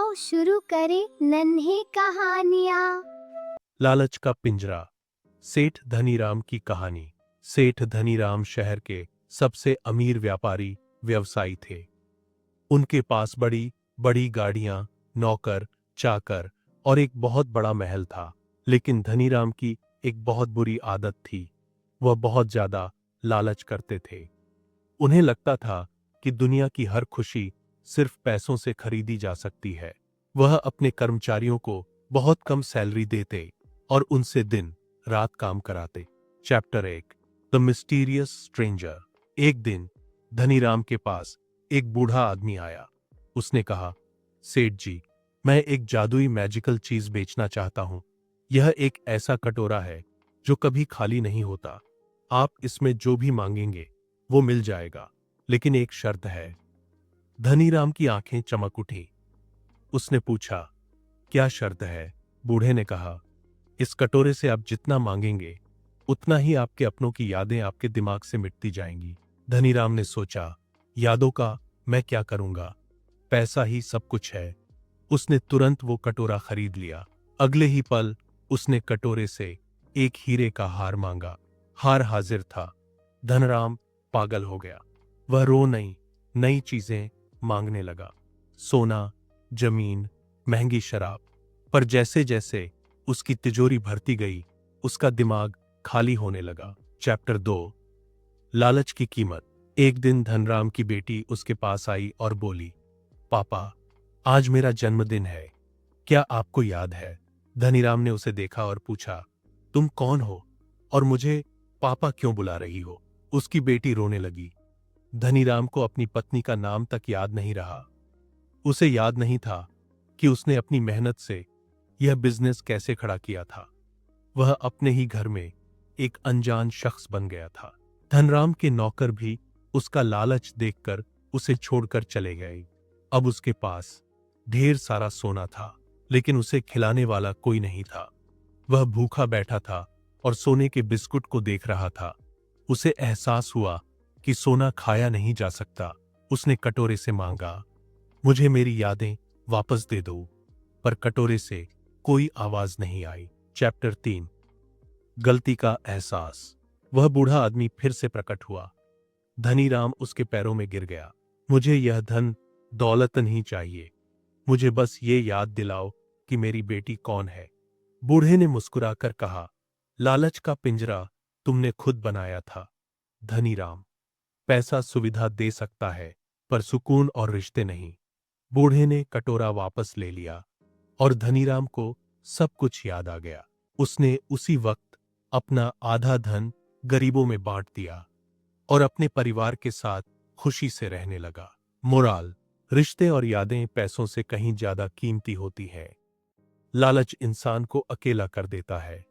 आओ शुरू करें नन्हे कहानियाँ। लालच का पिंजरा। सेठ धनीराम की कहानी। सेठ धनीराम शहर के सबसे अमीर व्यापारी व्यवसायी थे। उनके पास बड़ी बड़ी गाड़ियां, नौकर, चाकर और एक बहुत बड़ा महल था। लेकिन धनीराम की एक बहुत बुरी आदत थी। वह बहुत ज्यादा लालच करते थे। उन्हें लगता था कि दुनिया की हर खुशी सिर्फ पैसों से खरीदी जा सकती है। वह अपने कर्मचारियों को बहुत कम सैलरी देते और उनसे दिन रात काम कराते। चैप्टर 1। The mysterious stranger. एक दिन धनीराम के पास एक बूढ़ा आदमी आया। उसने कहा, सेठ जी, मैं एक जादुई मैजिकल चीज बेचना चाहता हूं। यह एक ऐसा कटोरा है जो कभी खाली नहीं होता। आप इसमें जो भी मांगेंगे वो मिल जाएगा, लेकिन एक शर्त है। धनीराम की आंखें चमक उठी। उसने पूछा, क्या शर्त है? बूढ़े ने कहा, इस कटोरे से आप जितना मांगेंगे उतना ही आपके अपनों की यादें आपके दिमाग से मिटती जाएंगी। धनीराम ने सोचा, यादों का मैं क्या करूंगा, पैसा ही सब कुछ है। उसने तुरंत वो कटोरा खरीद लिया। अगले ही पल उसने कटोरे से एक हीरे का हार मांगा। हार हाजिर था। धनराम पागल हो गया। वह रो नई चीजें मांगने लगा, सोना, जमीन, महंगी शराब। पर जैसे जैसे उसकी तिजोरी भरती गई, उसका दिमाग खाली होने लगा। चैप्टर 2। लालच की कीमत। एक दिन धनराम की बेटी उसके पास आई और बोली, पापा, आज मेरा जन्मदिन है, क्या आपको याद है? धनीराम ने उसे देखा और पूछा, तुम कौन हो और मुझे पापा क्यों बुला रही हो? उसकी बेटी रोने लगी। धनीराम को अपनी पत्नी का नाम तक याद नहीं रहा। उसे याद नहीं था कि उसने अपनी मेहनत से यह बिजनेस कैसे खड़ा किया था। वह अपने ही घर में एक अनजान शख्स बन गया था। धनराम के नौकर भी उसका लालच देखकर उसे छोड़कर चले गए। अब उसके पास ढेर सारा सोना था, लेकिन उसे खिलाने वाला कोई नहीं था। वह भूखा बैठा था और सोने के बिस्कुट को देख रहा था। उसे एहसास हुआ कि सोना खाया नहीं जा सकता। उसने कटोरे से मांगा, मुझे मेरी यादें वापस दे दो। पर कटोरे से कोई आवाज नहीं आई। चैप्टर 3। गलती का एहसास। वह बूढ़ा आदमी फिर से प्रकट हुआ। धनीराम उसके पैरों में गिर गया। मुझे यह धन दौलत नहीं चाहिए, मुझे बस ये याद दिलाओ कि मेरी बेटी कौन है। बूढ़े ने मुस्कुराकर कहा, लालच का पिंजरा तुमने खुद बनाया था धनीराम। पैसा सुविधा दे सकता है, पर सुकून और रिश्ते नहीं। बूढ़े ने कटोरा वापस ले लिया और धनीराम को सब कुछ याद आ गया। उसने उसी वक्त अपना आधा धन गरीबों में बांट दिया और अपने परिवार के साथ खुशी से रहने लगा। मोराल: रिश्ते और यादें पैसों से कहीं ज्यादा कीमती होती हैं। लालच इंसान को अकेला कर देता है।